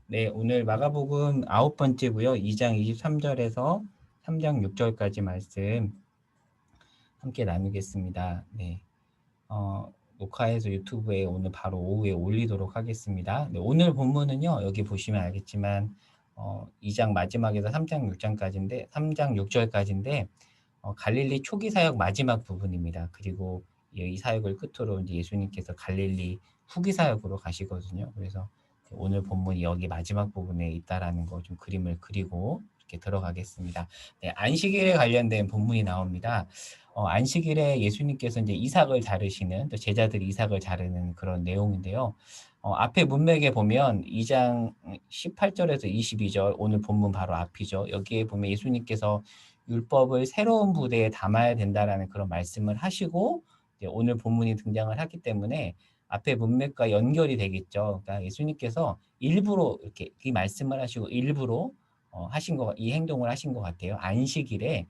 네, 오늘 마가복음 9번째고요. 2장 23절에서 3장 6절까지 말씀 함께 나누겠습니다. 네, 녹화해서 유튜브에 오늘 바로 오후에 올리도록 하겠습니다. 네, 오늘 본문은요, 여기 보시면 알겠지만 2장 마지막에서 3장 6장까지인데 3장 6절까지인데 갈릴리 초기 사역 마지막 부분입니다. 그리고 이 사역을 끝으로 이제 예수님께서 갈릴리 후기 사역으로 가시거든요. 그래서 오늘 본문이 여기 마지막 부분에 있다라는 거 좀 그림을 그리고 이렇게 들어가겠습니다. 네, 안식일에 관련된 본문이 나옵니다. 안식일에 예수님께서 이제 이삭을 자르시는, 또 제자들이 이삭을 자르는 그런 내용인데요. 앞에 문맥에 보면 2장 18절에서 22절, 오늘 본문 바로 앞이죠. 여기에 보면 예수님께서 율법을 새로운 부대에 담아야 된다라는 그런 말씀을 하시고 오늘 본문이 등장을 하기 때문에 앞에 문맥과 연결이 되겠죠. 그러니까 예수님께서 일부러 이렇게 이 말씀을 하시고 일부러 이 행동을 하신 것 같아요. 안식일에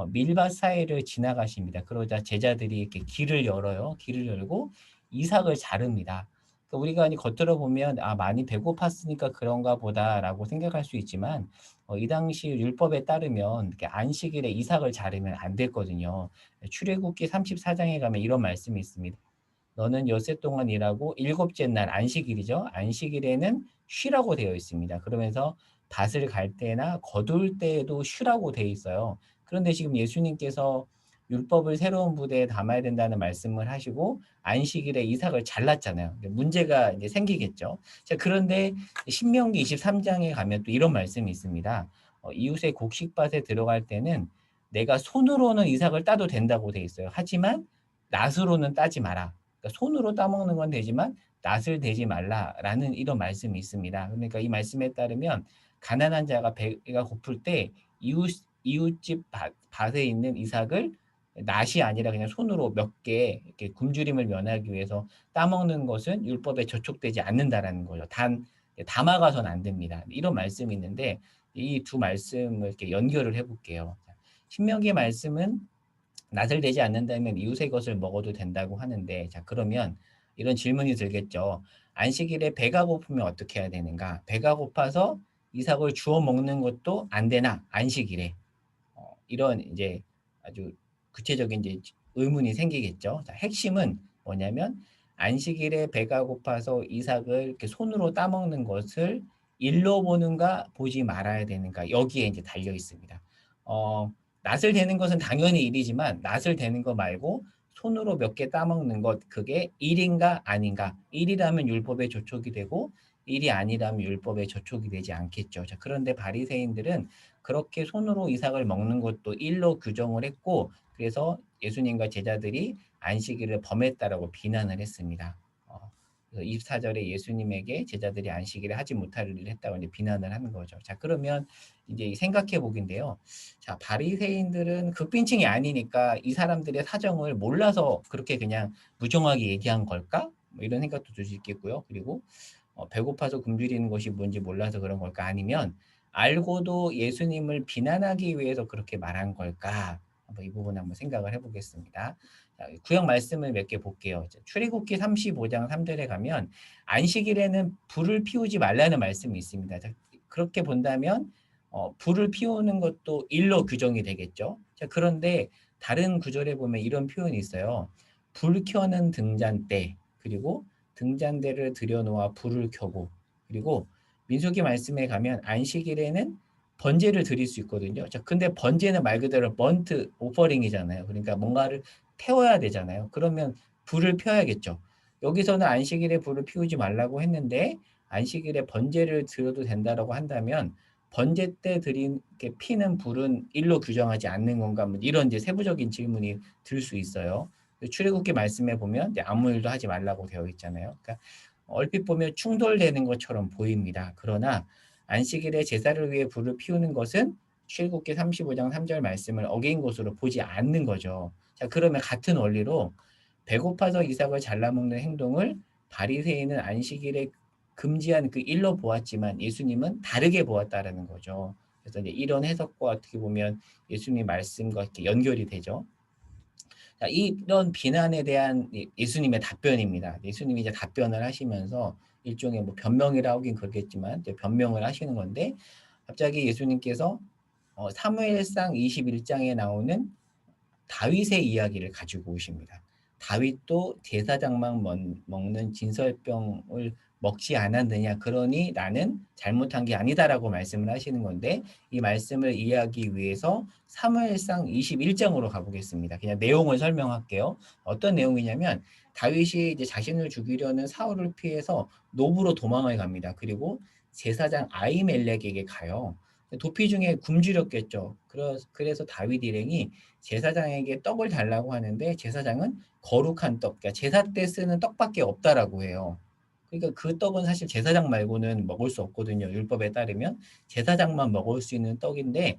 밀밭 사이를 지나가십니다. 그러자 제자들이 이렇게 길을 열어요. 길을 열고 이삭을 자릅니다. 그러니까 우리가 겉으로 보면 많이 배고팠으니까 그런가 보다라고 생각할 수 있지만 이 당시 율법에 따르면 이렇게 안식일에 이삭을 자르면 안 됐거든요. 출애굽기 34장에 가면 이런 말씀이 있습니다. 너는 엿새 동안 일하고 일곱째 날 안식일이죠. 안식일에는 쉬라고 되어 있습니다. 그러면서 밭을 갈 때나 거둘 때에도 쉬라고 되어 있어요. 그런데 지금 예수님께서 율법을 새로운 부대에 담아야 된다는 말씀을 하시고 안식일에 이삭을 잘랐잖아요. 문제가 이제 생기겠죠. 자, 그런데 신명기 23장에 가면 또 이런 말씀이 있습니다. 이웃의 곡식밭에 들어갈 때는 내가 손으로는 이삭을 따도 된다고 되어 있어요. 하지만 낫으로는 따지 마라. 그러니까 손으로 따먹는 건 되지만 낫을 대지 말라라는 이런 말씀이 있습니다. 그러니까 이 말씀에 따르면 가난한 자가 배가 고플 때 이웃집 밭에 있는 이삭을 낫이 아니라 그냥 손으로 몇 개 이렇게 굶주림을 면하기 위해서 따먹는 것은 율법에 저촉되지 않는다라는 거죠. 단 담아가서는 안 됩니다. 이런 말씀이 있는데 이 두 말씀을 이렇게 연결을 해볼게요. 신명기 말씀은 낫을 대지 않는다면 이웃의 것을 먹어도 된다고 하는데, 자, 그러면 이런 질문이 들겠죠. 안식일에 배가 고프면 어떻게 해야 되는가? 배가 고파서 이삭을 주워 먹는 것도 안 되나? 안식일에. 이런 이제 아주 구체적인 이제 의문이 생기겠죠. 자, 핵심은 뭐냐면 안식일에 배가 고파서 이삭을 이렇게 손으로 따먹는 것을 일로 보는가 보지 말아야 되는가 여기에 이제 달려 있습니다. 낫을 대는 것은 당연히 일이지만 낫을 대는 거 말고 손으로 몇 개 따먹는 것 그게 일인가 아닌가 일이라면 율법에 저촉이 되고 일이 아니라면 율법에 저촉이 되지 않겠죠. 자, 그런데 바리새인들은 그렇게 손으로 이삭을 먹는 것도 일로 규정을 했고 그래서 예수님과 제자들이 안식일을 범했다라고 비난을 했습니다. 그래서 24절에 예수님에게 제자들이 안식일에 하지 못할 일을 했다고 이제 비난을 하는 거죠. 자, 그러면 이제 생각해 보기인데요. 자, 바리새인들은 극빈층이 아니니까 이 사람들의 사정을 몰라서 그렇게 그냥 무정하게 얘기한 걸까? 뭐 이런 생각도 들 수 있겠고요. 그리고 배고파서 굶주리는 것이 뭔지 몰라서 그런 걸까? 아니면 알고도 예수님을 비난하기 위해서 그렇게 말한 걸까? 한번 이 부분 한번 생각을 해보겠습니다. 자, 구약 말씀을 몇 개 볼게요. 출애굽기 35장 3절에 가면 안식일에는 불을 피우지 말라는 말씀이 있습니다. 자, 그렇게 본다면 불을 피우는 것도 일로 규정이 되겠죠. 자, 그런데 다른 구절에 보면 이런 표현이 있어요. 불 켜는 등잔대 그리고 등잔대를 들여놓아 불을 켜고 그리고 민수기 말씀에 가면 안식일에는 번제를 드릴 수 있거든요. 자, 근데 번제는 말 그대로 번트 오퍼링이잖아요. 그러니까 뭔가를 태워야 되잖아요. 그러면 불을 펴야겠죠. 여기서는 안식일에 불을 피우지 말라고 했는데 안식일에 번제를 드려도 된다라고 한다면 번제 때 이렇게 피는 불은 일로 규정하지 않는 건가? 뭐 이런 이제 세부적인 질문이 들 수 있어요. 출애굽기 말씀에 보면 이제 아무 일도 하지 말라고 되어 있잖아요. 그러니까 얼핏 보면 충돌되는 것처럼 보입니다. 그러나 안식일에 제사를 위해 불을 피우는 것은 출애굽기 35장 3절 말씀을 어긴 것으로 보지 않는 거죠. 자, 그러면 같은 원리로 배고파서 이삭을 잘라먹는 행동을 바리새인은 안식일에 금지한 그 일로 보았지만 예수님은 다르게 보았다라는 거죠. 그래서 이제 이런 해석과 어떻게 보면 예수님 말씀과 이렇게 연결이 되죠. 자, 이런 비난에 대한 예수님의 답변입니다. 예수님이 이제 답변을 하시면서 일종의 뭐 변명이라 하긴 그렇겠지만 이제 변명을 하시는 건데 갑자기 예수님께서 사무엘상 21장에 나오는 다윗의 이야기를 가지고 오십니다. 다윗도 제사장만 먹는 진설병을 먹지 않았느냐 그러니 나는 잘못한 게 아니다라고 말씀을 하시는 건데 이 말씀을 이해하기 위해서 사무엘상 21장으로 가보겠습니다. 그냥 내용을 설명할게요. 어떤 내용이냐면 다윗이 이제 자신을 죽이려는 사울을 피해서 노브로 도망을 갑니다. 그리고 제사장 아히멜렉에게 가요. 도피 중에 굶주렸겠죠. 그래서 다윗 일행이 제사장에게 떡을 달라고 하는데 제사장은 거룩한 떡, 그러니까 제사 때 쓰는 떡밖에 없다라고 해요. 그러니까 그 떡은 사실 제사장 말고는 먹을 수 없거든요. 율법에 따르면 제사장만 먹을 수 있는 떡인데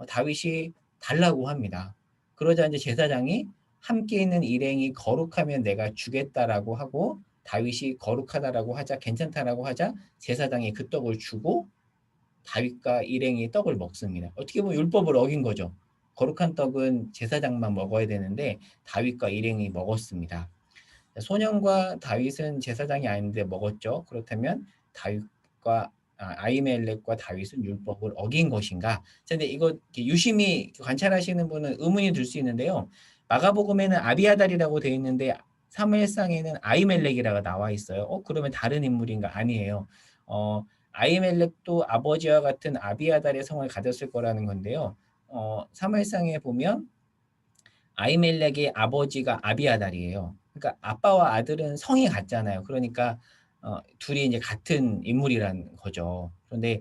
다윗이 달라고 합니다. 그러자 이제 제사장이 함께 있는 일행이 거룩하면 내가 주겠다라고 하고 다윗이 거룩하다라고 하자 괜찮다라고 하자 제사장이 그 떡을 주고 다윗과 일행이 떡을 먹습니다. 어떻게 보면 율법을 어긴 거죠. 거룩한 떡은 제사장만 먹어야 되는데 다윗과 일행이 먹었습니다. 소년과 다윗은 제사장이 아닌데 먹었죠. 그렇다면 다윗과 아히멜렉과 다윗은 율법을 어긴 것인가? 근데 이거 유심히 관찰하시는 분은 의문이 들 수 있는데요. 마가복음에는 아비아달이라고 되어 있는데 사무엘상에는 아히멜렉이라고 나와 있어요. 그러면 다른 인물인가? 아니에요. 아히멜렉도 아버지와 같은 아비아달의 성을 가졌을 거라는 건데요. 사무엘상에 보면 아히멜렉의 아버지가 아비아달이에요. 그러니까 아빠와 아들은 성이 같잖아요. 그러니까 둘이 이제 같은 인물이라는 거죠. 그런데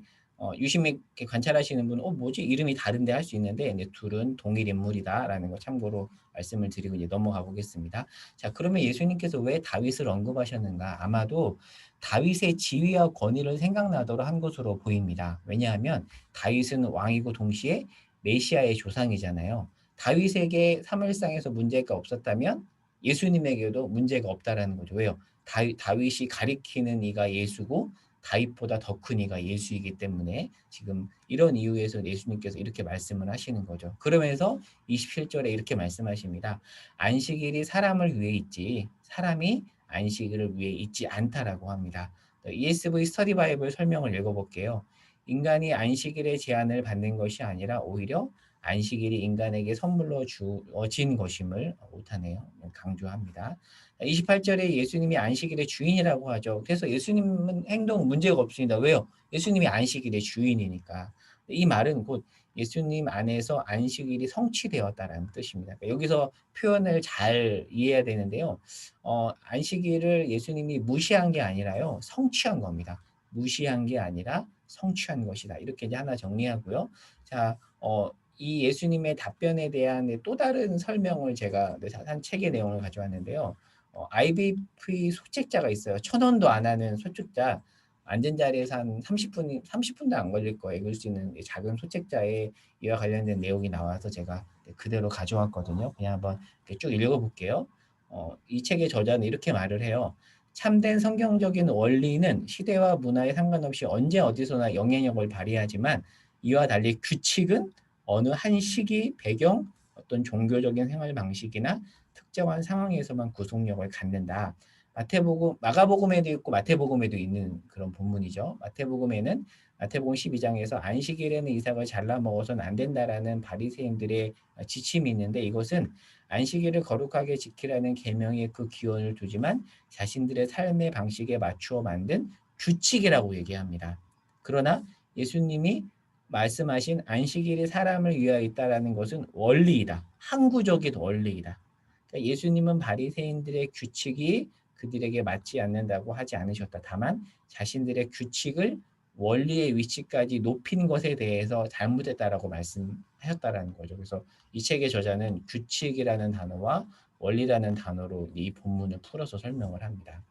유심히 관찰하시는 분은 뭐지 이름이 다른데 할 수 있는데 이제 둘은 동일 인물이다라는 거 참고로 말씀을 드리고 이제 넘어가 보겠습니다. 자, 그러면 예수님께서 왜 다윗을 언급하셨는가? 아마도 다윗의 지위와 권위를 생각나도록 한 것으로 보입니다. 왜냐하면 다윗은 왕이고 동시에 메시아의 조상이잖아요. 다윗에게 사무엘상에서 문제가 없었다면 예수님에게도 문제가 없다라는 거죠. 왜요? 다윗이 가리키는 이가 예수고 다윗보다 더 큰 이가 예수이기 때문에 지금 이런 이유에서 예수님께서 이렇게 말씀을 하시는 거죠. 그러면서 27절에 이렇게 말씀하십니다. 안식일이 사람을 위해 있지 사람이 안식일을 위해 있지 않다라고 합니다. ESV 스터디 바이블 설명을 읽어볼게요. 인간이 안식일의 제한을 받는 것이 아니라 오히려 안식일이 인간에게 선물로 주어진 것임을 못하네요. 강조합니다. 28절에 예수님이 안식일의 주인이라고 하죠. 그래서 예수님은 행동 문제가 없습니다. 왜요? 예수님이 안식일의 주인이니까. 이 말은 곧 예수님 안에서 안식일이 성취되었다라는 뜻입니다. 그러니까 여기서 표현을 잘 이해해야 되는데요. 안식일을 예수님이 무시한 게 아니라요. 성취한 겁니다. 무시한 게 아니라 성취한 것이다. 이렇게 이제 하나 정리하고요. 자, 이 예수님의 답변에 대한 또 다른 설명을 제가 한 책의 내용을 가져왔는데요. IBP 소책자가 있어요. 1,000원도 안 하는 소책자. 앉은 자리에서 한 30분도 안 걸릴 거예요. 읽을 수 있는 작은 소책자에 이와 관련된 내용이 나와서 제가 그대로 가져왔거든요. 그냥 한번 쭉 읽어볼게요. 이 책의 저자는 이렇게 말을 해요. 참된 성경적인 원리는 시대와 문화에 상관없이 언제 어디서나 영향력을 발휘하지만 이와 달리 규칙은 어느 한 시기, 배경, 어떤 종교적인 생활 방식이나 특정한 상황에서만 구속력을 갖는다. 마가복음에도 있고 마태복음에도 있는 그런 본문이죠. 마태복음 12장에서 안식일에는 이삭을 잘라 먹어서는 안 된다라는 바리새인들의 지침이 있는데 이것은 안식일을 거룩하게 지키라는 계명의 그 기원을 두지만 자신들의 삶의 방식에 맞추어 만든 규칙이라고 얘기합니다. 그러나 예수님이 말씀하신 안식일이 사람을 위하여 있다라는 것은 원리이다. 항구적인 원리이다. 그러니까 예수님은 바리새인들의 규칙이 그들에게 맞지 않는다고 하지 않으셨다. 다만 자신들의 규칙을 원리의 위치까지 높인 것에 대해서 잘못했다라고 말씀하셨다라는 거죠. 그래서 이 책의 저자는 규칙이라는 단어와 원리라는 단어로 이 본문을 풀어서 설명을 합니다.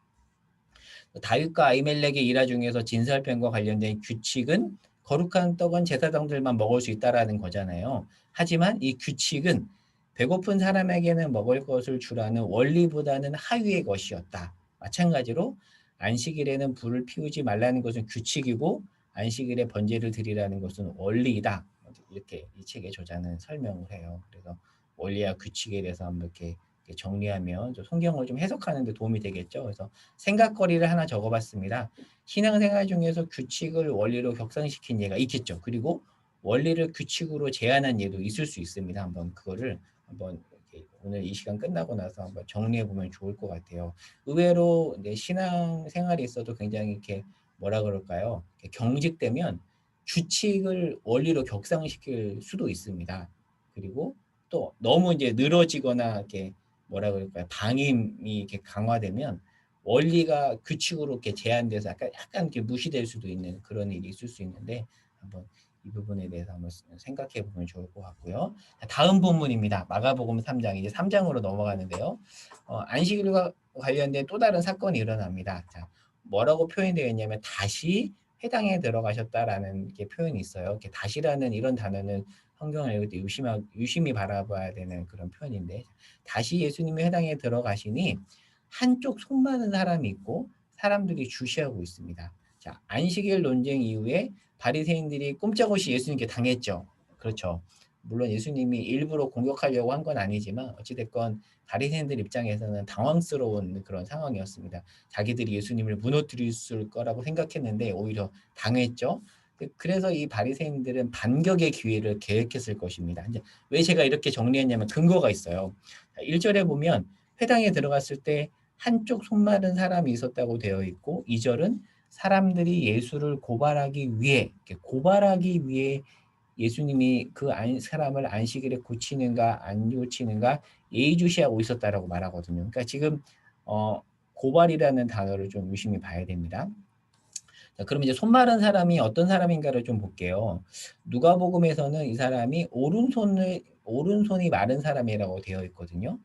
다윗과 아히멜렉의 일화 중에서 진설병과 관련된 규칙은 거룩한 떡은 제사장들만 먹을 수 있다라는 거잖아요. 하지만 이 규칙은 배고픈 사람에게는 먹을 것을 주라는 원리보다는 하위의 것이었다. 마찬가지로 안식일에는 불을 피우지 말라는 것은 규칙이고 안식일에 번제를 드리라는 것은 원리이다. 이렇게 이 책의 저자는 설명을 해요. 그래서 원리와 규칙에 대해서 한번 이렇게 정리하면 좀 성경을 좀 해석하는 데 도움이 되겠죠. 그래서 생각거리를 하나 적어봤습니다. 신앙생활 중에서 규칙을 원리로 격상시킨 예가 있겠죠. 그리고 원리를 규칙으로 제한한 예도 있을 수 있습니다. 한번 그거를 한번 오늘 이 시간 끝나고 나서 한번 정리해 보면 좋을 것 같아요. 의외로 내 신앙생활에 있어도 굉장히 이렇게 뭐라 그럴까요? 경직되면 규칙을 원리로 격상시킬 수도 있습니다. 그리고 또 너무 이제 늘어지거나 이렇게 뭐라 그럴까요? 방임이 이렇게 강화되면 원리가 규칙으로 이렇게 제한돼서 약간 이렇게 무시될 수도 있는 그런 일이 있을 수 있는데 한번 이 부분에 대해서 한번 생각해 보면 좋을 것 같고요. 다음 본문입니다. 마가복음 3장 이제 3장으로 넘어가는데요. 안식일과 관련된 또 다른 사건이 일어납니다. 자, 뭐라고 표현되어 있냐면 다시 회당에 들어가셨다라는 이렇게 표현이 있어요. 이렇게 다시라는 이런 단어는 성경을 읽을 때 유심히 바라봐야 되는 그런 표현인데 다시 예수님이 회당에 들어가시니 한쪽 손 많은 사람이 있고 사람들이 주시하고 있습니다. 자, 안식일 논쟁 이후에 바리새인들이 꼼짝없이 예수님께 당했죠. 그렇죠. 물론 예수님이 일부러 공격하려고 한 건 아니지만 어찌됐건 바리새인들 입장에서는 당황스러운 그런 상황이었습니다. 자기들이 예수님을 무너뜨릴 거라고 생각했는데 오히려 당했죠. 그래서 이 바리새인들은 반격의 기회를 계획했을 것입니다. 이제 왜 제가 이렇게 정리했냐면 근거가 있어요. 1절에 보면 회당에 들어갔을 때 한쪽 손 마른 사람이 있었다고 되어 있고 2절은 사람들이 예수를 고발하기 위해 예수님이 그 사람을 안식일에 고치는가 안 고치는가 예의주시하고 있었다라고 말하거든요. 그러니까 지금 고발이라는 단어를 좀 유심히 봐야 됩니다. 자, 그럼 이제 손 마른 사람이 어떤 사람인가를 좀 볼게요. 누가복음에서는 이 사람이 오른손이 마른 사람이라고 되어 있거든요.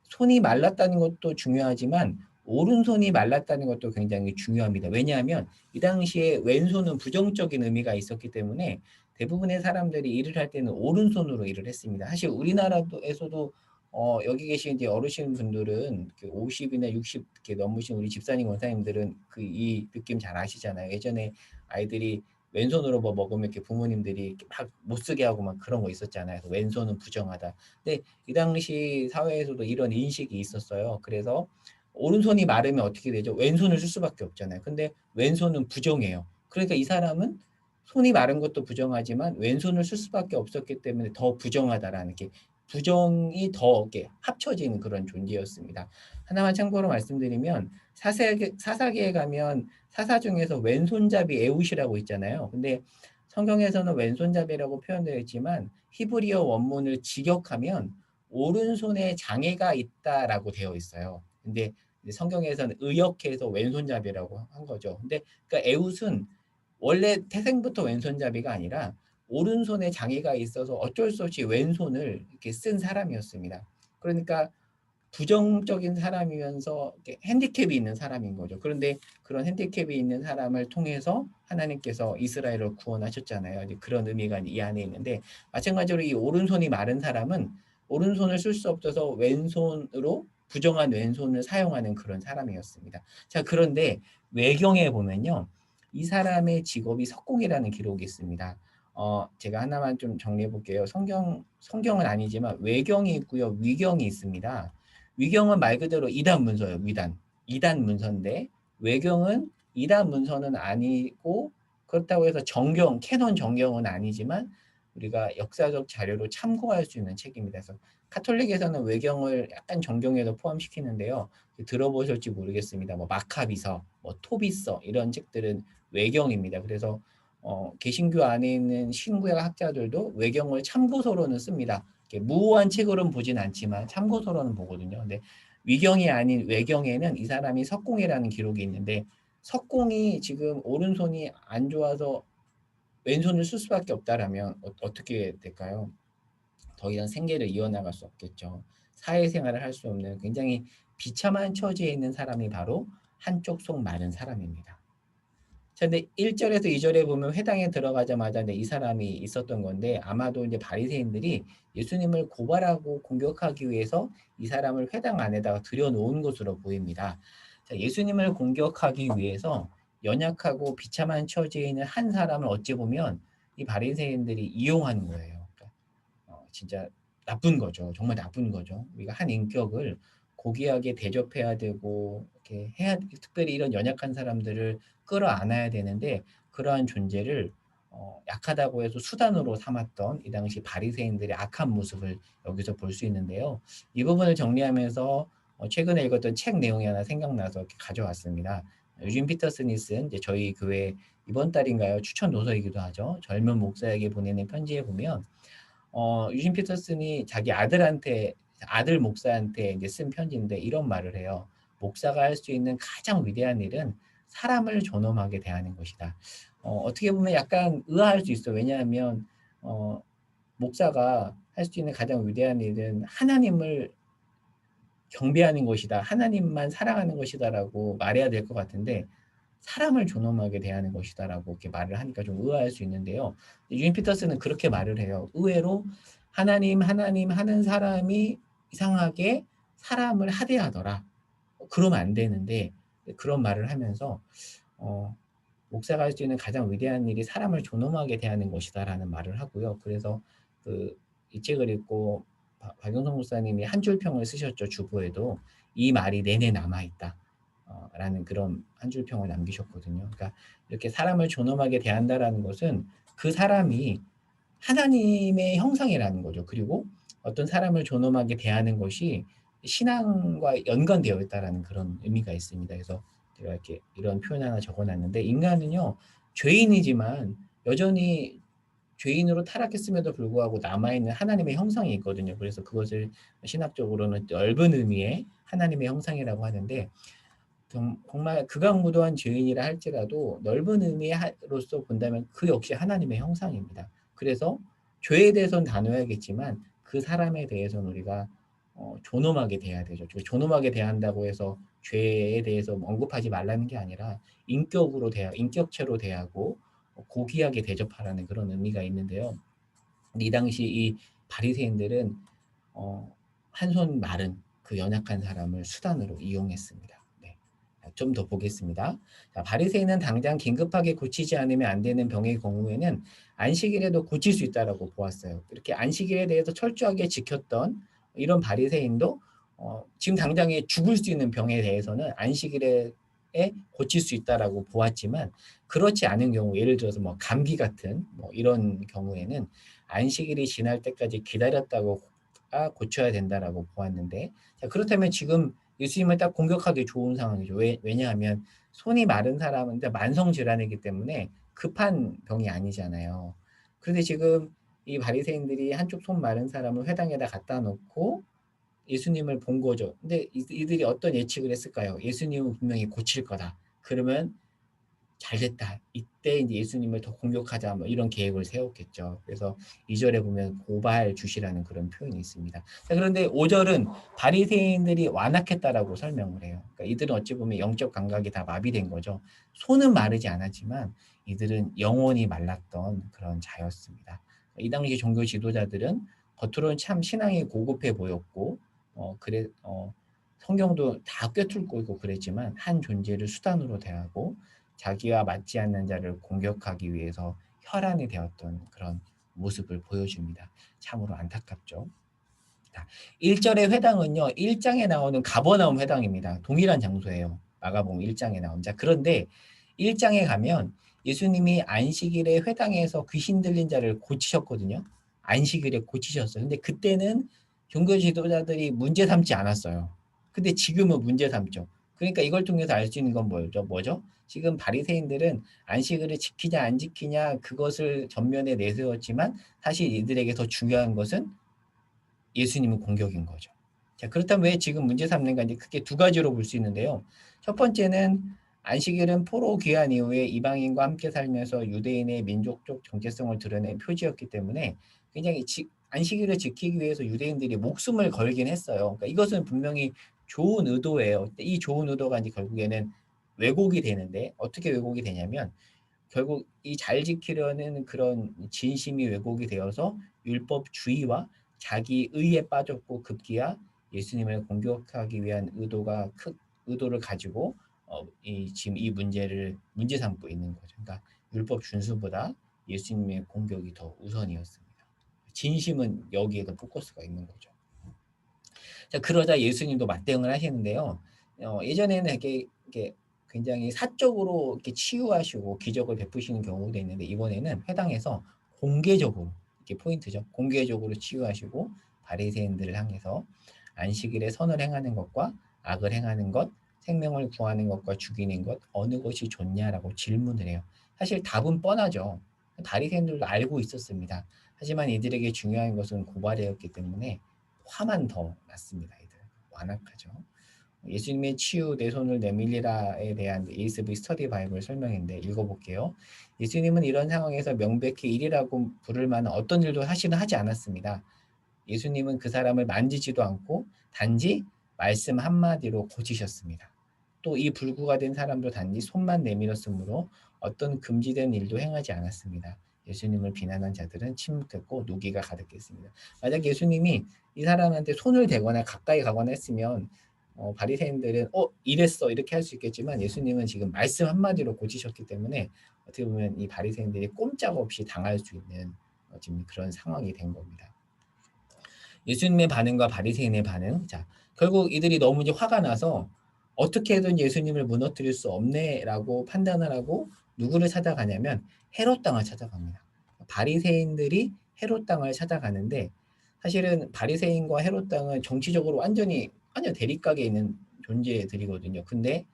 손이 말랐다는 것도 중요하지만 오른손이 말랐다는 것도 굉장히 중요합니다. 왜냐하면 이 당시에 왼손은 부정적인 의미가 있었기 때문에 대부분의 사람들이 일을 할 때는 오른손으로 일을 했습니다. 사실 우리나라에서도 여기 계신 이제 어르신 분들은 50이나 60 이렇게 넘으신 우리 집사님 원사님들은 이 느낌 잘 아시잖아요. 예전에 아이들이 왼손으로 뭐 먹으면 이렇게 부모님들이 막 못 쓰게 하고 막 그런 거 있었잖아요. 그래서 왼손은 부정하다. 근데 이 당시 사회에서도 이런 인식이 있었어요. 그래서 오른손이 마르면 어떻게 되죠? 왼손을 쓸 수밖에 없잖아요. 근데 왼손은 부정해요. 그러니까 이 사람은 손이 마른 것도 부정하지만 왼손을 쓸 수밖에 없었기 때문에 더 부정하다라는 게 부정이 더 이렇게 합쳐지는 그런 존재였습니다. 하나만 참고로 말씀드리면 사사기에 가면 사사 중에서 왼손잡이 에웃이라고 있잖아요. 근데 성경에서는 왼손잡이라고 표현되어 있지만 히브리어 원문을 직역하면 오른손에 장애가 있다라고 되어 있어요. 근데 성경에서는 의역해서 왼손잡이라고 한 거죠. 근데 그러니까 에웃은 원래 태생부터 왼손잡이가 아니라 오른손에 장애가 있어서 어쩔 수 없이 왼손을 이렇게 쓴 사람이었습니다. 그러니까 부정적인 사람이면서 핸디캡이 있는 사람인 거죠. 그런데 그런 핸디캡이 있는 사람을 통해서 하나님께서 이스라엘을 구원하셨잖아요. 이제 그런 의미가 이 안에 있는데 마찬가지로 이 오른손이 마른 사람은 오른손을 쓸 수 없어서 왼손으로 부정한 왼손을 사용하는 그런 사람이었습니다. 자, 그런데 외경에 보면요. 이 사람의 직업이 석공이라는 기록이 있습니다. 제가 하나만 좀 정리해 볼게요. 성경은 아니지만 외경이 있고요. 위경이 있습니다. 위경은 말 그대로 이단 문서예요. 이단 문서인데 외경은 이단 문서는 아니고 그렇다고 해서 캐논 정경은 아니지만 우리가 역사적 자료로 참고할 수 있는 책입니다. 그래서 카톨릭에서는 외경을 약간 정경에도 포함시키는데요. 들어보실지 모르겠습니다. 뭐 마카비서, 뭐 토비서 이런 책들은 외경입니다. 그래서 개신교 안에 있는 신구약 학자들도 외경을 참고서로는 씁니다. 무호한 책으로는 보진 않지만 참고서로는 보거든요. 근데 위경이 아닌 외경에는 이 사람이 석공이라는 기록이 있는데 석공이 지금 오른손이 안 좋아서 왼손을 쓸 수밖에 없다라면 어떻게 될까요? 더 이상 생계를 이어나갈 수 없겠죠. 사회생활을 할 수 없는 굉장히 비참한 처지에 있는 사람이 바로 한쪽 속 마른 사람입니다. 자, 근데 1절에서 2절에 보면 회당에 들어가자마자 이 사람이 있었던 건데 아마도 이제 바리새인들이 예수님을 고발하고 공격하기 위해서 이 사람을 회당 안에다가 들여놓은 것으로 보입니다. 자, 예수님을 공격하기 위해서 연약하고 비참한 처지에 있는 한 사람을 어찌 보면 이 바리새인들이 이용하는 거예요. 그러니까 진짜 나쁜 거죠. 정말 나쁜 거죠. 우리가 한 인격을 고귀하게 대접해야 되고 이렇게 해야, 특별히 이런 연약한 사람들을 끌어안아야 되는데 그러한 존재를 약하다고 해서 수단으로 삼았던 이 당시 바리새인들의 악한 모습을 여기서 볼 수 있는데요. 이 부분을 정리하면서 최근에 읽었던 책 내용이 하나 생각나서 이렇게 가져왔습니다. 유진 피터슨이 쓴 이제 저희 교회 이번 달인가요? 추천 도서이기도 하죠. 젊은 목사에게 보내는 편지에 보면 유진 피터슨이 자기 아들 목사한테 이제 쓴 편지인데 이런 말을 해요. 목사가 할 수 있는 가장 위대한 일은 사람을 존엄하게 대하는 것이다. 어떻게 보면 약간 의아할 수 있어. 왜냐하면 어, 목사가 할 수 있는 가장 위대한 일은 하나님을 경배하는 것이다. 하나님만 사랑하는 것이다라고 말해야 될 것 같은데 사람을 존엄하게 대하는 것이다라고 이렇게 말을 하니까 좀 의아할 수 있는데요. 유인 피터스는 그렇게 말을 해요. 의외로 하나님 하는 사람이 이상하게 사람을 하대하더라. 그러면 안 되는데 그런 말을 하면서 어, 목사가 할 수 있는 가장 위대한 일이 사람을 존엄하게 대하는 것이다라는 말을 하고요. 그래서 이 책을 읽고 박영성 목사님이 한 줄 평을 쓰셨죠. 주보에도 이 말이 내내 남아 있다. 라는 그런 한 줄 평을 남기셨거든요. 그러니까 이렇게 사람을 존엄하게 대한다라는 것은 그 사람이 하나님의 형상이라는 거죠. 그리고 어떤 사람을 존엄하게 대하는 것이 신앙과 연관되어 있다라는 그런 의미가 있습니다. 그래서 제가 이렇게 이런 표현 하나 적어놨는데 인간은요 죄인이지만 여전히 죄인으로 타락했음에도 불구하고 남아있는 하나님의 형상이 있거든요. 그래서 그것을 신학적으로는 넓은 의미의 하나님의 형상이라고 하는데 정말 극악무도한 죄인이라 할지라도 넓은 의미로서 본다면 그 역시 하나님의 형상입니다. 그래서 죄에 대해서는 단호해야겠지만 그 사람에 대해서는 우리가 존엄하게 대해야 되죠. 존엄하게 대한다고 해서 죄에 대해서 언급하지 말라는 게 아니라 인격체로 대하고 고귀하게 대접하라는 그런 의미가 있는데요. 이 당시 이 바리새인들은 한 손 마른 그 연약한 사람을 수단으로 이용했습니다. 네. 좀 더 보겠습니다. 자, 바리새인은 당장 긴급하게 고치지 않으면 안 되는 병의 경우에는 안식일에도 고칠 수 있다라고 보았어요. 이렇게 안식일에 대해서 철저하게 지켰던 이런 바리새인도 지금 당장에 죽을 수 있는 병에 대해서는 안식일에 고칠 수 있다라고 보았지만 그렇지 않은 경우 예를 들어서 뭐 감기 같은 뭐 이런 경우에는 안식일이 지날 때까지 기다렸다고 고쳐야 된다라고 보았는데 자, 그렇다면 지금 예수님을 딱 공격하기 좋은 상황이죠. 왜냐하면 손이 마른 사람은 만성 질환이기 때문에 급한 병이 아니잖아요. 그런데 지금 이 바리새인들이 한쪽 손 마른 사람을 회당에다 갖다 놓고 예수님을 본 거죠. 근데 이들이 어떤 예측을 했을까요? 예수님은 분명히 고칠 거다. 그러면 잘 됐다. 이때 이제 예수님을 더 공격하자. 뭐 이런 계획을 세웠겠죠. 그래서 2절에 보면 고발 주시라는 그런 표현이 있습니다. 자, 그런데 5절은 바리새인들이 완악했다라고 설명을 해요. 그러니까 이들은 어찌 보면 영적 감각이 다 마비된 거죠. 손은 마르지 않았지만 이들은 영혼이 말랐던 그런 자였습니다. 이 당시 종교 지도자들은 겉으로는 참 신앙이 고급해 보였고 성경도 다 꿰뚫고 있고 그랬지만 한 존재를 수단으로 대하고 자기와 맞지 않는 자를 공격하기 위해서 혈안이 되었던 그런 모습을 보여줍니다. 참으로 안타깝죠. 1절의 회당은요. 1장에 나오는 가버나움 회당입니다. 동일한 장소예요. 마가복음 1장에 나온. 자, 그런데 1장에 가면 예수님이 안식일에 회당에서 귀신 들린 자를 고치셨거든요. 안식일에 고치셨어요. 근데 그때는 종교 지도자들이 문제 삼지 않았어요. 근데 지금은 문제 삼죠. 그러니까 이걸 통해서 알 수 있는 건 뭐죠? 지금 바리새인들은 안식일을 지키냐 안 지키냐 그것을 전면에 내세웠지만 사실 이들에게 더 중요한 것은 예수님은 공격인 거죠. 자, 그렇다면 왜 지금 문제 삼는가? 이제 크게 두 가지로 볼 수 있는데요. 첫 번째는 안식일은 포로 귀환 이후에 이방인과 함께 살면서 유대인의 민족적 정체성을 드러낸 표지였기 때문에 굉장히 안식일을 지키기 위해서 유대인들이 목숨을 걸긴 했어요. 그러니까 이것은 분명히 좋은 의도예요. 이 좋은 의도가 이제 결국에는 왜곡이 되는데 어떻게 왜곡이 되냐면 결국 이 잘 지키려는 그런 진심이 왜곡이 되어서 율법주의와 자기 의에 빠졌고 급기야 예수님을 공격하기 위한 의도를 가지고 지금 이 문제를 문제 삼고 있는 거죠. 그러니까 율법 준수보다 예수님의 공격이 더 우선이었습니다. 진심은 여기에도 포커스가 있는 거죠. 자, 그러자 예수님도 맞대응을 하시는데요. 예전에는 이렇게 굉장히 사적으로 이렇게 치유하시고 기적을 베푸시는 경우도 있는데 이번에는 회당에서 공개적으로 이게 포인트죠. 공개적으로 치유하시고 바리새인들을 향해서 안식일에 선을 행하는 것과 악을 행하는 것, 생명을 구하는 것과 죽이는 것 어느 것이 좋냐라고 질문을 해요. 사실 답은 뻔하죠. 바리새인들도 알고 있었습니다. 하지만 이들에게 중요한 것은 고발이었기 때문에 화만 더 났습니다. 이들 완악하죠. 예수님의 치유 내 손을 내밀리라에 대한 ESV 스터디 바이블 설명인데 읽어볼게요. 예수님은 이런 상황에서 명백히 일이라고 부를 만한 어떤 일도 사실은 하지 않았습니다. 예수님은 그 사람을 만지지도 않고 단지 말씀 한마디로 고치셨습니다. 또 이 불구가 된 사람도 단지 손만 내밀었으므로 어떤 금지된 일도 행하지 않았습니다. 예수님을 비난한 자들은 침묵했고 노기가 가득했습니다. 만약 예수님이 이 사람한테 손을 대거나 가까이 가거나 했으면 바리새인들은 이랬어 이렇게 할 수 있겠지만 예수님은 지금 말씀 한마디로 고치셨기 때문에 어떻게 보면 이 바리새인들이 꼼짝없이 당할 수 있는 지금 그런 상황이 된 겁니다. 예수님의 반응과 바리새인의 반응. 자, 결국 이들이 너무 이제 화가 나서 어떻게든 예수님을 무너뜨릴 수 없네라고 판단을 하고 누구를 찾아가냐면 헤롯 당을 찾아갑니다. 바리새인들이 헤롯 당을 찾아가는데 사실은 바리새인과 헤롯 당은 정치적으로 완전히 대립각에 있는 존재들이거든요. 근데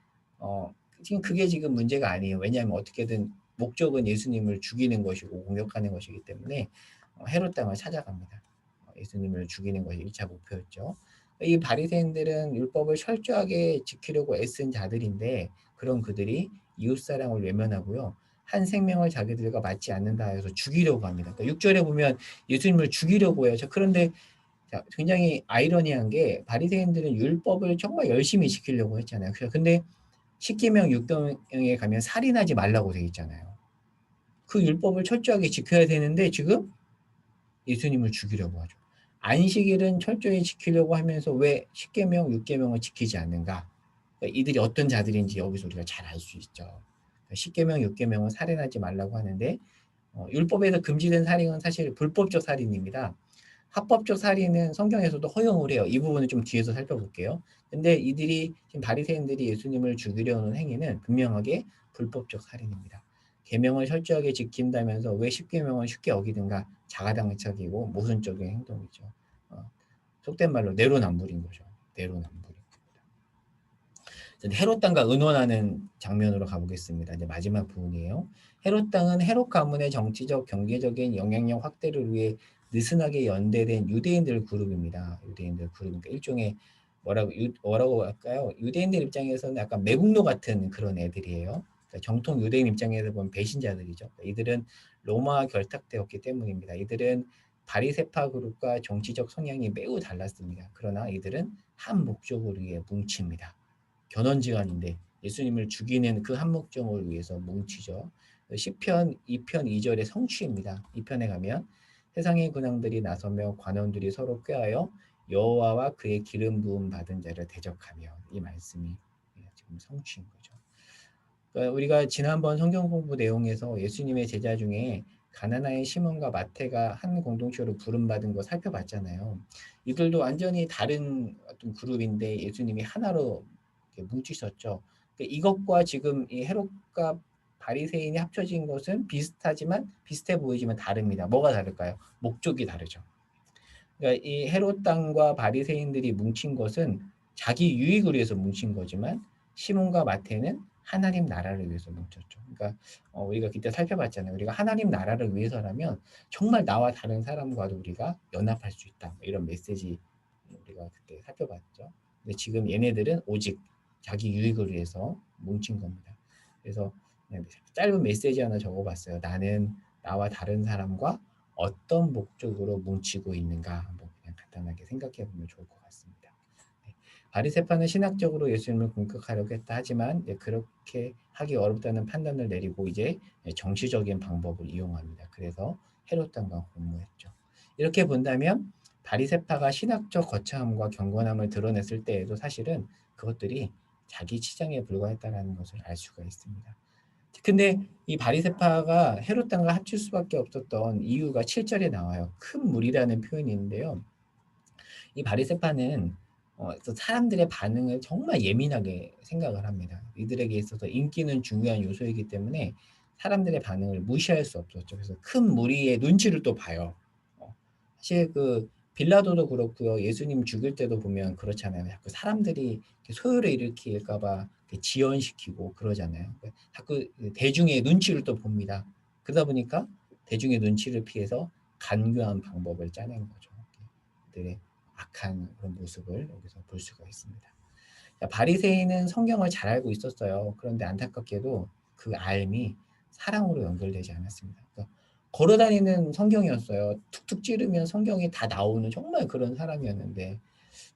지금 그게 지금 문제가 아니에요. 왜냐하면 어떻게든 목적은 예수님을 죽이는 것이고 공격하는 것이기 때문에 헤롯 당을 찾아갑니다. 예수님을 죽이는 것이 1차 목표였죠. 이 바리새인들은 율법을 철저하게 지키려고 애쓴 자들인데 그런 그들이 이웃사랑을 외면하고요. 한 생명을 자기들과 맞지 않는다 해서 죽이려고 합니다. 그러니까 6절에 보면 예수님을 죽이려고 해요. 그런데 굉장히 아이러니한 게 바리새인들은 율법을 정말 열심히 지키려고 했잖아요. 근데 십계명 6계명에 가면 살인하지 말라고 돼 있잖아요. 그 율법을 철저하게 지켜야 되는데 지금 예수님을 죽이려고 하죠. 안식일은 철저히 지키려고 하면서 왜 10계명, 6계명을 지키지 않는가? 그러니까 이들이 어떤 자들인지 여기서 우리가 잘 알 수 있죠. 10계명, 6계명은 살인하지 말라고 하는데 율법에서 금지된 살인은 사실 불법적 살인입니다. 합법적 살인은 성경에서도 허용을 해요. 이 부분은 좀 뒤에서 살펴볼게요. 근데 이들이 지금 바리새인들이 예수님을 죽이려는 행위는 분명하게 불법적 살인입니다. 계명을 철저하게 지킨다면서 왜 십계명을 쉽게 어기든가 자가당착이고 모순적인 행동이죠. 속된 말로 내로남불인 거죠. 내로남불. 헤롯 당과 의논하는 장면으로 가보겠습니다. 이제 마지막 부분이에요. 헤롯 당은 헤롯 가문의 정치적, 경제적인 영향력 확대를 위해 느슨하게 연대된 유대인들 그룹입니다. 유대인들 그룹, 그러니까 일종의 뭐라고 할까요? 유대인들 입장에서는 약간 매국노 같은 그런 애들이에요. 그러니까 정통 유대인 입장에서 보면 배신자들이죠. 그러니까 이들은 로마와 결탁되었기 때문입니다. 이들은 바리새파 그룹과 정치적 성향이 매우 달랐습니다. 그러나 이들은 한 목적을 위해 뭉칩니다. 견원지간인데 예수님을 죽이는 그 한 목적을 위해서 뭉치죠. 시편 2편 2절의 성취입니다. 2편에 가면 세상의 군왕들이 나서며 관원들이 서로 꾀하여 여호와와 그의 기름 부음 받은 자를 대적하며 이 말씀이 지금 성취인 거죠. 그러니까 우리가 지난번 성경 공부 내용에서 예수님의 제자 중에 가나나의 시몬과 마태가 한 공동체로 부름받은 거 살펴봤잖아요. 이들도 완전히 다른 어떤 그룹인데 예수님이 하나로 뭉치셨죠. 그러니까 이것과 지금 이 헤롯과 바리새인이 합쳐진 것은 비슷해 보이지만 다릅니다. 뭐가 다를까요? 목적이 다르죠. 그러니까 이 헤롯 당과 바리새인들이 뭉친 것은 자기 유익을 위해서 뭉친 거지만 시몬과 마태는 하나님 나라를 위해서 뭉쳤죠. 그러니까 우리가 그때 살펴봤잖아요. 우리가 하나님 나라를 위해서라면 정말 나와 다른 사람과도 우리가 연합할 수 있다. 이런 메시지 우리가 그때 살펴봤죠. 근데 지금 얘네들은 오직 자기 유익을 위해서 뭉친 겁니다. 그래서 그냥 짧은 메시지 하나 적어봤어요. 나는 나와 다른 사람과 어떤 목적으로 뭉치고 있는가 한번 그냥 간단하게 생각해 보면 좋을 것 같습니다. 네. 바리새파는 신학적으로 예수님을 공격하려고 했다 하지만 그렇게 하기 어렵다는 판단을 내리고 이제 정치적인 방법을 이용합니다. 그래서 헤롯 당과 공모했죠. 이렇게 본다면 바리새파가 신학적 거창함과 경건함을 드러냈을 때에도 사실은 그것들이 자기 치장에 불과했다는 것을 알 수가 있습니다. 근데 이 바리새파가 헤롯 왕과 합칠 수밖에 없었던 이유가 7절에 나와요. 큰 무리라는 표현이 있는데요. 이 바리새파는 또 사람들의 반응을 정말 예민하게 생각을 합니다. 이들에게 있어서 인기는 중요한 요소이기 때문에 사람들의 반응을 무시할 수 없었죠. 그래서 큰 무리의 눈치를 또 봐요. 사실 그 빌라도도 그렇고요. 예수님 죽일 때도 보면 그렇잖아요. 자꾸 사람들이 소요를 일으킬까 봐 지연시키고 그러잖아요. 자꾸 대중의 눈치를 또 봅니다. 그러다 보니까 대중의 눈치를 피해서 간교한 방법을 짜낸 거죠. 그들의 악한 그런 모습을 여기서 볼 수가 있습니다. 바리새인은 성경을 잘 알고 있었어요. 그런데 안타깝게도 그 알미 사랑으로 연결되지 않았습니다. 그러니까 걸어다니는 성경이었어요. 툭툭 찌르면 성경이 다 나오는 정말 그런 사람이었는데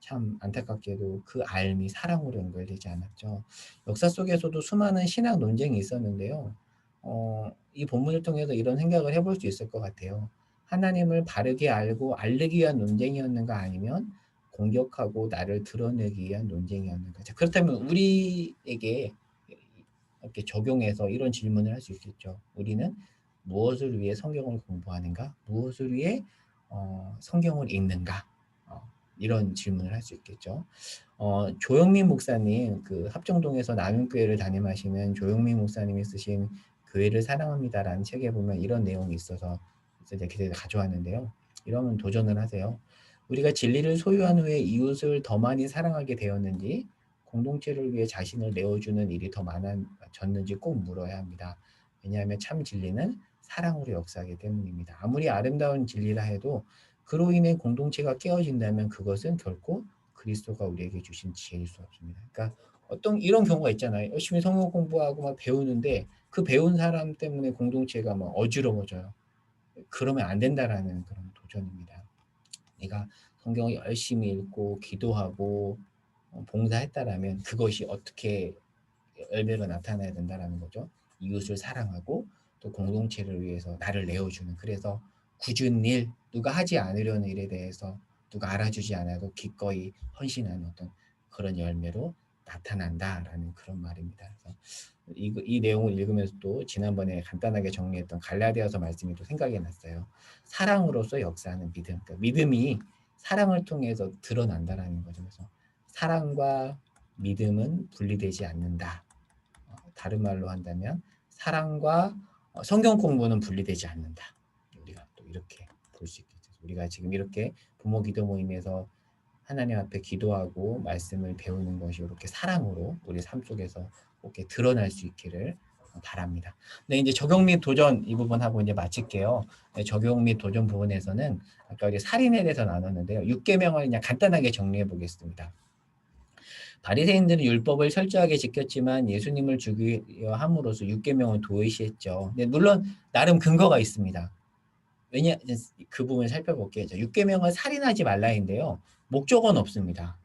참 안타깝게도 그 알미 사랑으로 연결되지 않았죠. 역사 속에서도 수많은 신학 논쟁이 있었는데요. 이 본문을 통해서 이런 생각을 해볼 수 있을 것 같아요. 하나님을 바르게 알고 알리기 위한 논쟁이었는가 아니면 공격하고 나를 드러내기 위한 논쟁이었는가. 자, 그렇다면 우리에게 이렇게 적용해서 이런 질문을 할 수 있겠죠. 우리는 무엇을 위해 성경을 공부하는가? 무엇을 위해 성경을 읽는가? 이런 질문을 할 수 있겠죠. 조영민 목사님, 그 합정동에서 나눔교회를 담임하시는 조영민 목사님이 쓰신 교회를 사랑합니다라는 책에 보면 이런 내용이 있어서 이제 기대를 가져왔는데요. 이러면 도전을 하세요. 우리가 진리를 소유한 후에 이웃을 더 많이 사랑하게 되었는지, 공동체를 위해 자신을 내어주는 일이 더 많아졌는지 꼭 물어야 합니다. 왜냐하면 참 진리는 사랑으로 역사하기 때문입니다. 아무리 아름다운 진리라 해도 그로 인해 공동체가 깨어진다면 그것은 결코 그리스도가 우리에게 주신 지혜일 수 없습니다. 그러니까 어떤 이런 경우가 있잖아요. 열심히 성경 공부하고 막 배우는데 그 배운 사람 때문에 공동체가 막 어지러워져요. 그러면 안 된다라는 그런 도전입니다. 내가 성경을 열심히 읽고 기도하고 봉사했다라면 그것이 어떻게 열매로 나타나야 된다라는 거죠. 이웃을 사랑하고 또 공동체를 위해서 나를 내어주는. 그래서 굳은 일, 누가 하지 않으려는 일에 대해서 누가 알아주지 않아도 기꺼이 헌신하는 어떤 그런 열매로 나타난다라는 그런 말입니다. 그래서 이 내용을 읽으면서 또 지난번에 간단하게 정리했던 갈라디아서 말씀이 또 생각이 났어요. 사랑으로서 역사하는 믿음. 그러니까 믿음이 사랑을 통해서 드러난다라는 거죠. 그래서 사랑과 믿음은 분리되지 않는다. 다른 말로 한다면 사랑과 성경 공부는 분리되지 않는다. 우리가 또 이렇게 볼 수 있겠죠. 우리가 지금 이렇게 부모 기도 모임에서 하나님 앞에 기도하고 말씀을 배우는 것이 이렇게 사랑으로 우리 삶 속에서 이렇게 드러날 수 있기를 바랍니다. 네, 이제 적용 및 도전 이 부분하고 이제 마칠게요. 네, 적용 및 도전 부분에서는 아까 우리 살인에 대해서 나눴는데요. 6계명을 그냥 간단하게 정리해 보겠습니다. 바리새인들은 율법을 철저하게 지켰지만 예수님을 죽이려 함으로써 6계명을 도외시했죠. 근데 물론 나름 근거가 있습니다. 왜냐 그 부분을 살펴볼게요. 6계명은 살인하지 말라인데요. 목적은 없습니다.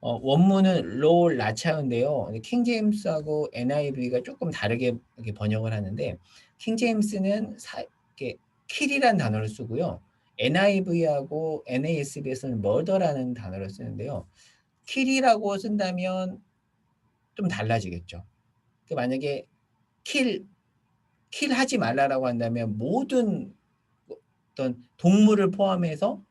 원문은 로 라차인데요. 킹제임스하고 NIV가 조금 다르게 이렇게 번역을 하는데 킹제임스는 이렇게 킬이라는 단어를 쓰고요. NIV하고 NASB에서는 murder라는 단어를 쓰는데요. 킬이라고 쓴다면 좀 달라지겠죠. 만약에 킬 킬하지 말라라고 한다면 모든 어떤 동물을 포함해서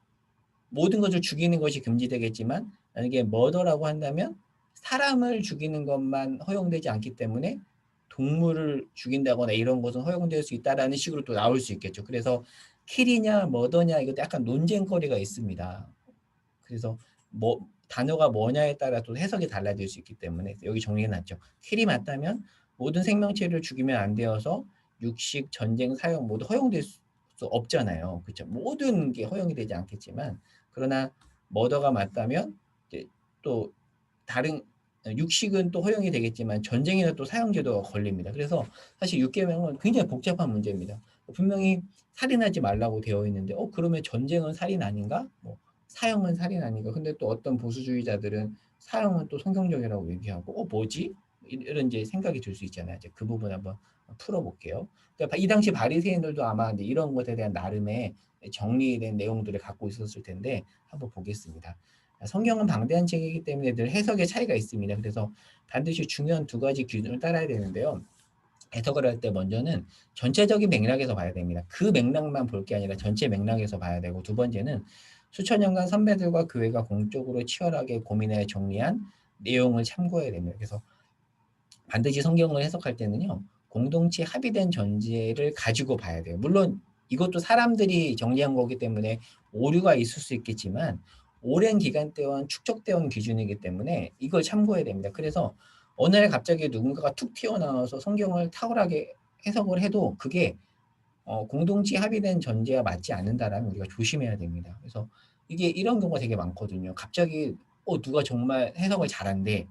모든 것을 죽이는 것이 금지되겠지만 만약에 머더라고 한다면 사람을 죽이는 것만 허용되지 않기 때문에 동물을 죽인다거나 이런 것은 허용될 수 있다라는 식으로 또 나올 수 있겠죠. 그래서 킬이냐 머더냐 이것도 약간 논쟁거리가 있습니다. 그래서 뭐 단어가 뭐냐에 따라 또 해석이 달라질 수 있기 때문에 여기 정리해놨죠. 킬이 맞다면 모든 생명체를 죽이면 안 되어서 육식, 전쟁, 사형 모두 허용될 수 없잖아요. 그렇죠. 모든 게 허용이 되지 않겠지만 그러나 머더가 맞다면 이제 또 다른 육식은 또 허용이 되겠지만 전쟁이나 또 사형제도가 걸립니다. 그래서 사실 6계명은 굉장히 복잡한 문제입니다. 분명히 살인하지 말라고 되어 있는데 그러면 전쟁은 살인 아닌가? 뭐 사형은 살인 아닌가? 근데 또 어떤 보수주의자들은 사형은 또 성경적이라고 얘기하고 뭐지? 이런 이제 생각이 들 수 있잖아요. 이제 그 부분 한번 풀어볼게요. 그러니까 이 당시 바리새인들도 아마 이제 이런 것에 대한 나름의 정리된 내용들을 갖고 있었을 텐데 한번 보겠습니다. 성경은 방대한 책이기 때문에 늘 해석의 차이가 있습니다. 그래서 반드시 중요한 두 가지 기준을 따라야 되는데요. 해석을 할 때 먼저는 전체적인 맥락에서 봐야 됩니다. 그 맥락만 볼 게 아니라 전체 맥락에서 봐야 되고, 두 번째는 수천 년간 선배들과 교회가 공적으로 치열하게 고민해 정리한 내용을 참고해야 됩니다. 그래서 반드시 성경을 해석할 때는요, 공동체 합의된 전제를 가지고 봐야 돼요. 물론 이것도 사람들이 정리한 거기 때문에 오류가 있을 수 있겠지만 오랜 기간 동안 축적되어 온 기준이기 때문에 이걸 참고해야 됩니다. 그래서 어느 날 갑자기 누군가가 툭 튀어나와서 성경을 탁월하게 해석을 해도 그게 공동체 합의된 전제와 맞지 않는다라면 우리가 조심해야 됩니다. 그래서 이게 이런 경우가 되게 많거든요. 갑자기 누가 정말 해석을 잘한대.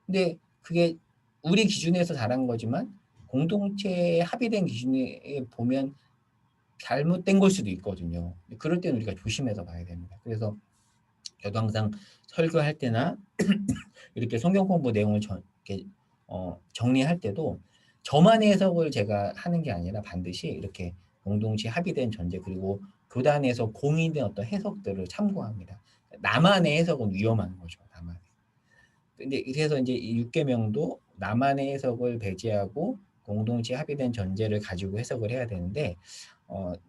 근데 그게 우리 기준에서 잘한 거지만 공동체에 합의된 기준에 보면 잘못된 걸 수도 있거든요. 그럴 때는 우리가 조심해서 봐야 됩니다. 그래서 저도 항상 설교할 때나 이렇게 성경 공부 내용을 이렇게 정리할 때도 저만의 해석을 제가 하는 게 아니라 반드시 이렇게 공동체 합의된 전제, 그리고 교단에서 공인된 어떤 해석들을 참고합니다. 나만의 해석은 위험한 거죠. 나만. 근데 그래서 이제 이 육계명도 나만의 해석을 배제하고 공동체 합의된 전제를 가지고 해석을 해야 되는데,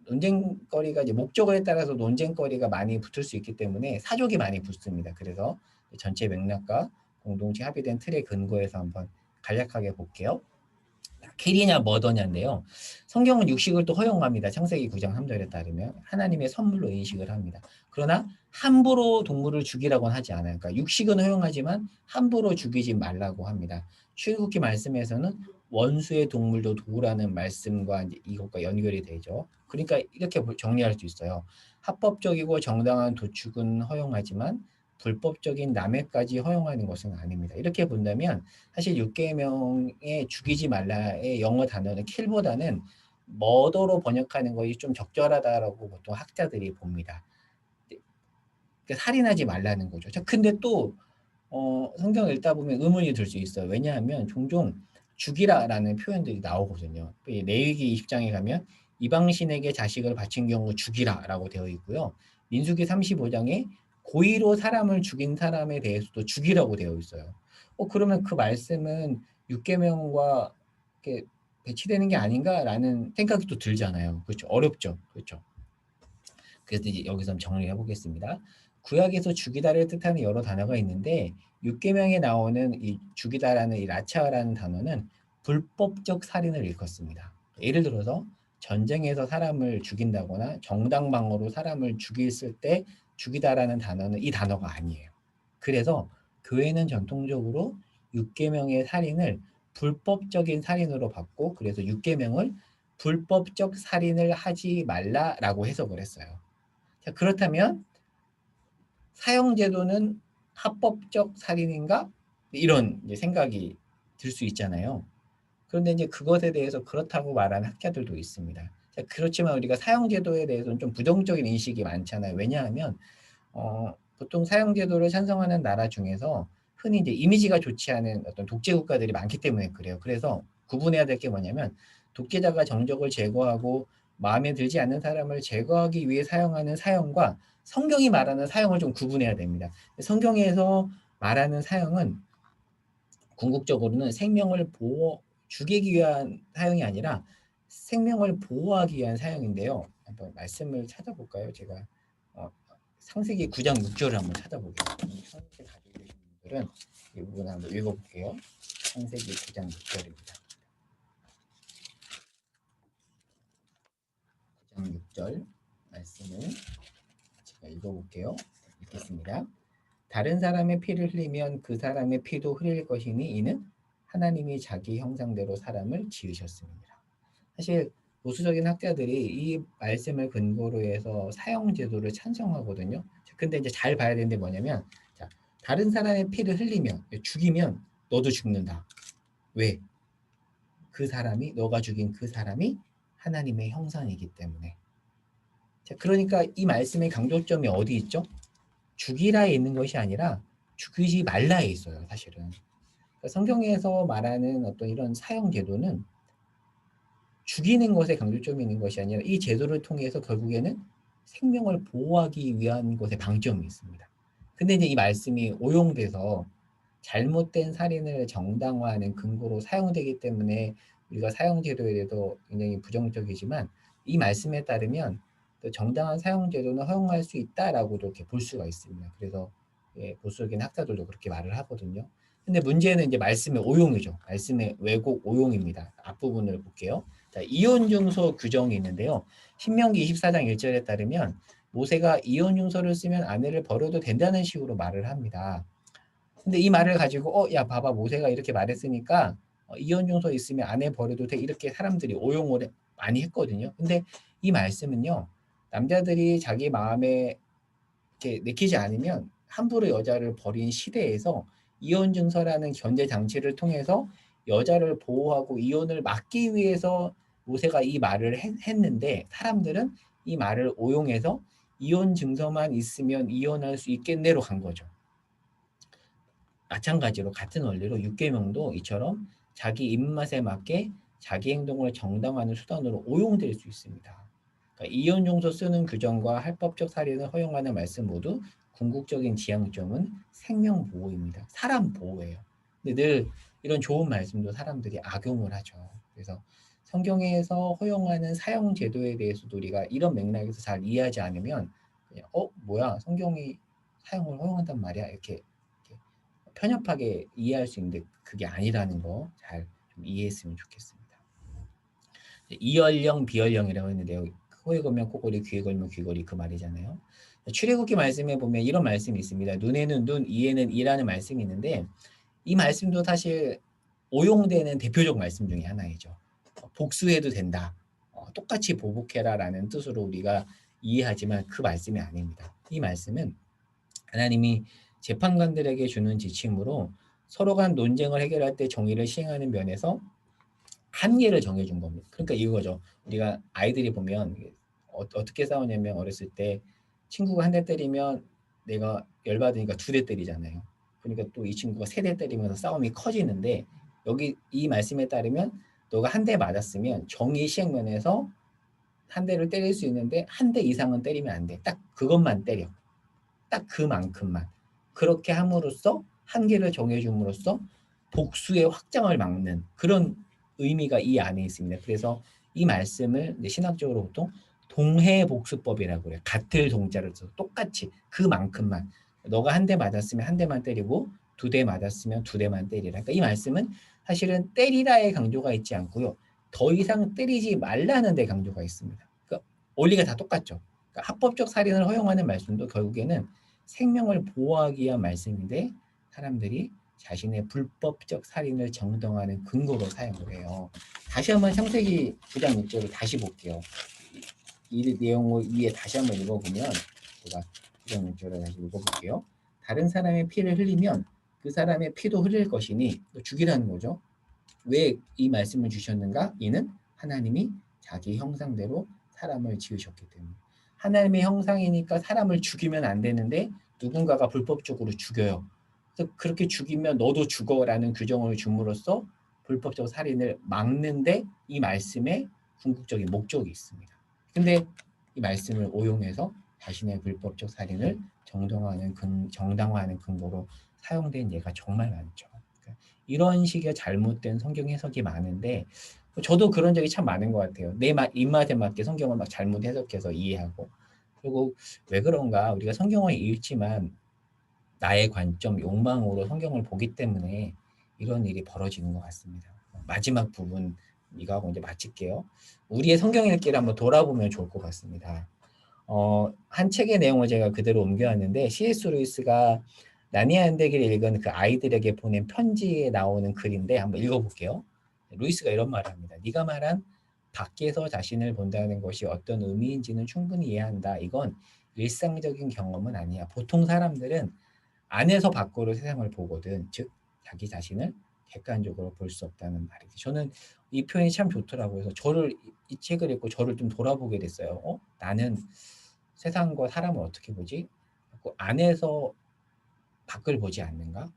논쟁거리가 이제 목적에 따라서 논쟁거리가 많이 붙을 수 있기 때문에 사족이 많이 붙습니다. 그래서 전체 맥락과 공동체 합의된 틀에 근거해서 한번 간략하게 볼게요. 캐리냐 머더냐인데요. 성경은 육식을 또 허용합니다. 창세기 9장 3절에 따르면 하나님의 선물로 인식을 합니다. 그러나 함부로 동물을 죽이라고는 하지 않아요. 그러니까 육식은 허용하지만 함부로 죽이지 말라고 합니다. 출애굽기 말씀에서는 원수의 동물도 도우라는 말씀과 이제 이것과 연결이 되죠. 그러니까 이렇게 정리할 수 있어요. 합법적이고 정당한 도축은 허용하지만 불법적인 남해까지 허용하는 것은 아닙니다. 이렇게 본다면 사실 육계명의 죽이지 말라의 영어 단어는 킬보다는 머더로 번역하는 것이 좀 적절하다라고 보통 학자들이 봅니다. 그러니까 살인하지 말라는 거죠. 근데 또 성경을 읽다 보면 의문이 들 수 있어요. 왜냐하면 종종 죽이라라는 표현들이 나오거든요. 레위기 20장에 가면 이방신에게 자식을 바친 경우 죽이라라고 되어 있고요. 민수기 35장에 고의로 사람을 죽인 사람에 대해서도 죽이라고 되어 있어요. 그러면 그 말씀은 육계명과 이렇게 배치되는 게 아닌가라는 생각이 또 들잖아요. 그렇죠? 어렵죠. 그렇죠? 그래서 이제 여기서 정리해 보겠습니다. 구약에서 죽이다를 뜻하는 여러 단어가 있는데 육계명에 나오는 이 죽이다라는 이 라차라는 단어는 불법적 살인을 일컫습니다. 예를 들어서 전쟁에서 사람을 죽인다거나 정당방어로 사람을 죽였을 때 죽이다라는 단어는 이 단어가 아니에요. 그래서 교회는 전통적으로 육계명의 살인을 불법적인 살인으로 봤고, 그래서 육계명을 불법적 살인을 하지 말라라고 해석을 했어요. 자, 그렇다면 사형제도는 합법적 살인인가? 이런 이제 생각이 들 수 있잖아요. 그런데 이제 그것에 대해서 그렇다고 말하는 학자들도 있습니다. 자, 그렇지만 우리가 사형제도에 대해서는 좀 부정적인 인식이 많잖아요. 왜냐하면 보통 사형제도를 찬성하는 나라 중에서 흔히 이제 이미지가 좋지 않은 어떤 독재 국가들이 많기 때문에 그래요. 그래서 구분해야 될 게 뭐냐면 독재자가 정적을 제거하고 마음에 들지 않는 사람을 제거하기 위해 사용하는 사형과 성경이 말하는 사형을 좀 구분해야 됩니다. 성경에서 말하는 사형은 궁극적으로는 생명을 죽이기 위한 사형이 아니라 생명을 보호하기 위한 사형인데요. 한번 말씀을 찾아볼까요? 제가 창세기 9장 6절을 한번 찾아보겠습니다. 성경 가지고 계신 분들은 이 부분 한번 읽어볼게요. 창세기 9장 6절입니다. 9장 6절 말씀을 제가 읽어볼게요. 읽겠습니다. 다른 사람의 피를 흘리면 그 사람의 피도 흘릴 것이니 이는 하나님이 자기 형상대로 사람을 지으셨습니다. 사실 보수적인 학자들이 이 말씀을 근거로 해서 사형 제도를 찬성하거든요. 근데 이제 잘 봐야 되는 게 뭐냐면, 자, 다른 사람의 피를 흘리면, 죽이면 너도 죽는다. 왜? 그 사람이, 너가 죽인 그 사람이 하나님의 형상이기 때문에. 자, 그러니까 이 말씀의 강조점이 어디 있죠? 죽이라에 있는 것이 아니라 죽이지 말라에 있어요, 사실은. 그러니까 성경에서 말하는 어떤 이런 사형 제도는 죽이는 것에 강조점이 있는 것이 아니라 이 제도를 통해서 결국에는 생명을 보호하기 위한 것에 방점이 있습니다. 근데 이제 이 말씀이 오용돼서 잘못된 살인을 정당화하는 근거로 사용되기 때문에 우리가 사형 제도에 대해서 굉장히 부정적이지만 이 말씀에 따르면 또 정당한 사형 제도는 허용할 수 있다라고도 이렇게 볼 수가 있습니다. 그래서 예, 보수적인 학자들도 그렇게 말을 하거든요. 근데 문제는 이제 말씀의 오용이죠. 말씀의 왜곡 오용입니다. 앞부분을 볼게요. 자, 이혼 증서 규정이 있는데요. 신명기 24장 1절에 따르면 모세가 이혼 증서를 쓰면 아내를 버려도 된다는 식으로 말을 합니다. 근데 이 말을 가지고 야 봐봐 모세가 이렇게 말했으니까 이혼 증서 있으면 아내 버려도 돼 이렇게 사람들이 오용을 많이 했거든요. 근데 이 말씀은요. 남자들이 자기 마음에 이렇게 내키지 않으면 함부로 여자를 버린 시대에서 이혼 증서라는 견제 장치를 통해서 여자를 보호하고 이혼을 막기 위해서 모세가 이 말을 했는데 사람들은 이 말을 오용해서 이혼 증서만 있으면 이혼할 수 있겠네로 간 거죠. 마찬가지로 같은 원리로 육계명도 이처럼 자기 입맛에 맞게 자기 행동을 정당화하는 수단으로 오용될 수 있습니다. 그러니까 이혼 용서 쓰는 규정과 할법적 살인을 허용하는 말씀 모두 궁극적인 지향점은 생명 보호입니다. 사람 보호예요. 근데 늘 이런 좋은 말씀도 사람들이 악용을 하죠. 그래서 성경에서 허용하는 사형 제도에 대해서도 우리가 이런 맥락에서 잘 이해하지 않으면 그냥 뭐야 성경이 사형을 허용한단 말이야 이렇게 편협하게 이해할 수 있는데 그게 아니라는 거 잘 좀 이해했으면 좋겠습니다. 이연령 비연령이라고 했는데요. 코에 걸면 코걸이, 귀에 걸면 귀걸이 그 말이잖아요. 출애굽기 말씀에 보면 이런 말씀이 있습니다. 눈에는 눈, 이에는 이라는 말씀이 있는데 이 말씀도 사실 오용되는 대표적 말씀 중에 하나이죠. 복수해도 된다. 똑같이 보복해라라는 뜻으로 우리가 이해하지만 그 말씀이 아닙니다. 이 말씀은 하나님이 재판관들에게 주는 지침으로 서로 간 논쟁을 해결할 때 정의를 시행하는 면에서 한계를 정해준 겁니다. 그러니까 이거죠. 우리가 아이들이 보면 어떻게 싸우냐면 어렸을 때 친구가 한 대 때리면 내가 열받으니까 두 대 때리잖아요. 그러니까 또 이 친구가 세 대 때리면서 싸움이 커지는데 여기 이 말씀에 따르면 너가 한 대 맞았으면 정의 시행 면에서 한 대를 때릴 수 있는데 한 대 이상은 때리면 안 돼. 딱 그것만 때려. 딱 그만큼만. 그렇게 함으로써 한계를 정해줌으로써 복수의 확장을 막는 그런 의미가 이 안에 있습니다. 그래서 이 말씀을 신학적으로 보통 동해복수법이라고 그래요. 같을 동자를 써서 똑같이 그만큼만. 너가 한 대 맞았으면 한 대만 때리고 두 대 맞았으면 두 대만 때리라. 그러니까 이 말씀은 사실은 때리라의 강조가 있지 않고요. 더 이상 때리지 말라는 데 강조가 있습니다. 그러니까 원리가 다 똑같죠. 그러니까 합법적 살인을 허용하는 말씀도 결국에는 생명을 보호하기 위한 말씀인데 사람들이 자신의 불법적 살인을 정당화하는 근거로 사용을 해요. 다시 한번 창세기 9장 6절을 다시 볼게요. 이 내용을 위에 다시 한번 읽어보면 제가 9장 6절을 다시 읽어볼게요. 다른 사람의 피를 흘리면 그 사람의 피도 흘릴 것이니 죽이라는 거죠. 왜 이 말씀을 주셨는가? 이는 하나님이 자기 형상대로 사람을 지으셨기 때문에 하나님의 형상이니까 사람을 죽이면 안 되는데 누군가가 불법적으로 죽여요. 그래서 그렇게 죽이면 너도 죽어라는 규정을 줌으로써 불법적 살인을 막는데 이 말씀에 궁극적인 목적이 있습니다. 근데 이 말씀을 오용해서 자신의 불법적 살인을 정당화하는 근거로 사용된 예가 정말 많죠. 이런 식의 잘못된 성경 해석이 많은데 저도 그런 적이 참 많은 것 같아요. 내 입맛에 맞게 성경을 막 잘못 해석해서 이해하고 그리고 왜 그런가 우리가 성경을 읽지만 나의 관점, 욕망으로 성경을 보기 때문에 이런 일이 벌어지는 것 같습니다. 마지막 부분 이거 하고 이제 마칠게요. 우리의 성경 읽기를 한번 돌아보면 좋을 것 같습니다. 한 책의 내용을 제가 그대로 옮겨왔는데 C.S. 루이스가 나니아 연대기를 읽은 그 아이들에게 보낸 편지에 나오는 글인데 한번 읽어볼게요. 루이스가 이런 말을 합니다. 네가 말한 밖에서 자신을 본다는 것이 어떤 의미인지는 충분히 이해한다. 이건 일상적인 경험은 아니야. 보통 사람들은 안에서 밖으로 세상을 보거든. 즉 자기 자신을 객관적으로 볼 수 없다는 말이지. 저는 이 표현이 참 좋더라고요. 그래서 이 책을 읽고 저를 좀 돌아보게 됐어요. 나는 세상과 사람을 어떻게 보지? 안에서 밖을 보지 않는가?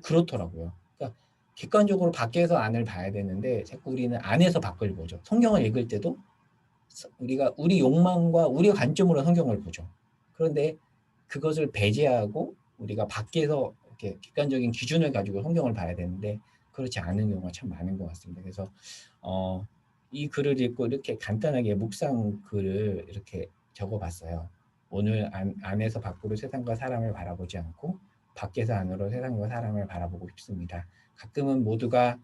그렇더라고요. 그러니까 객관적으로 밖에서 안을 봐야 되는데 자꾸 우리는 안에서 밖을 보죠. 성경을 읽을 때도 우리가 우리 욕망과 우리 관점으로 성경을 보죠. 그런데 그것을 배제하고 우리가 밖에서 이렇게 객관적인 기준을 가지고 성경을 봐야 되는데 그렇지 않은 경우가 참 많은 것 같습니다. 그래서 이 글을 읽고 이렇게 간단하게 묵상 글을 이렇게 적어봤어요. 오늘 안에서 밖으로 세상과 사람을 바라보지 않고 밖에서 안으로 세상과 사람을 바라보고 싶습니다. 가끔은 모두가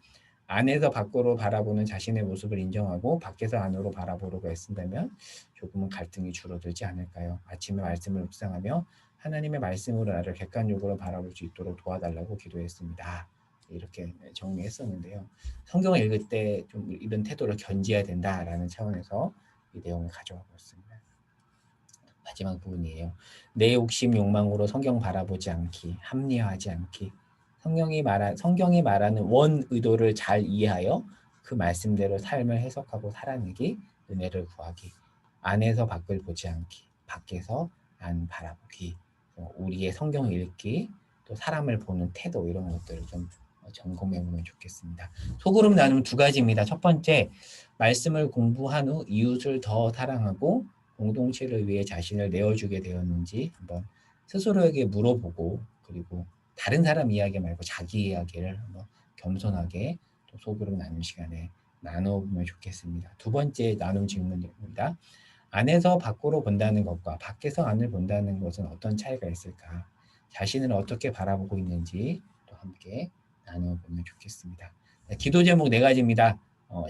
안에서 밖으로 바라보는 자신의 모습을 인정하고 밖에서 안으로 바라보려고 애쓴다면 조금은 갈등이 줄어들지 않을까요? 아침에 말씀을 묵상하며 하나님의 말씀으로 나를 객관적으로 바라볼 수 있도록 도와달라고 기도했습니다. 이렇게 정리했었는데요. 성경을 읽을 때 좀 이런 태도를 견지해야 된다라는 차원에서 이 내용을 가져와 보았습니다. 마지막 부분이에요. 내 욕심 욕망으로 성경 바라보지 않기, 합리화하지 않기. 성경이 말하는 원 의도를 잘 이해하여 그 말씀대로 삶을 해석하고 살아내기, 은혜를 구하기. 안에서 밖을 보지 않기, 밖에서 안 바라보기. 우리의 성경 읽기, 또 사람을 보는 태도 이런 것들을 좀 점검해 보면 좋겠습니다. 소그룹 나누면 두 가지입니다. 첫 번째, 말씀을 공부한 후 이웃을 더 사랑하고 공동체를 위해 자신을 내어주게 되었는지 한번 스스로에게 물어보고, 그리고 다른 사람 이야기 말고 자기 이야기를 한번 겸손하게 또 소그룹 나눔 시간에 나눠보면 좋겠습니다. 두 번째 나눔 질문입니다. 안에서 밖으로 본다는 것과 밖에서 안을 본다는 것은 어떤 차이가 있을까? 자신을 어떻게 바라보고 있는지 또 함께 나눠보면 좋겠습니다. 기도 제목 네 가지입니다.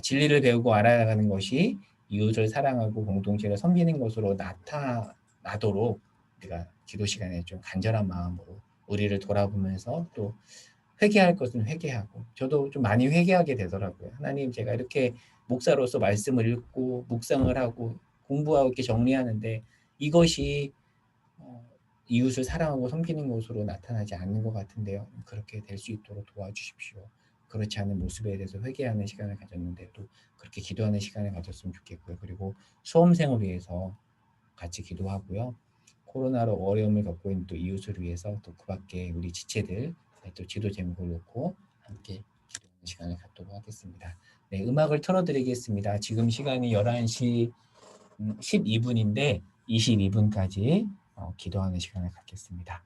진리를 배우고 알아가는 것이 이웃을 사랑하고 공동체를 섬기는 것으로 나타나도록 우리가 기도 시간에 좀 간절한 마음으로 우리를 돌아보면서 또 회개할 것은 회개하고, 저도 좀 많이 회개하게 되더라고요. 하나님, 제가 이렇게 목사로서 말씀을 읽고 묵상을 하고 공부하고 이렇게 정리하는데 이것이 이웃을 사랑하고 섬기는 것으로 나타나지 않는 것 같은데요. 그렇게 될 수 있도록 도와주십시오. 그렇지 않은 모습에 대해서 회개하는 시간을 가졌는데 또 그렇게 기도하는 시간을 가졌으면 좋겠고요. 그리고 수험생을 위해서 같이 기도하고요. 코로나로 어려움을 겪고 있는 또 이웃을 위해서 또 그 밖에 우리 지체들 또 지도 제목을 놓고 함께 기도하는 시간을 갖도록 하겠습니다. 네, 음악을 틀어드리겠습니다. 지금 시간이 11시 12분인데 22분까지 기도하는 시간을 갖겠습니다.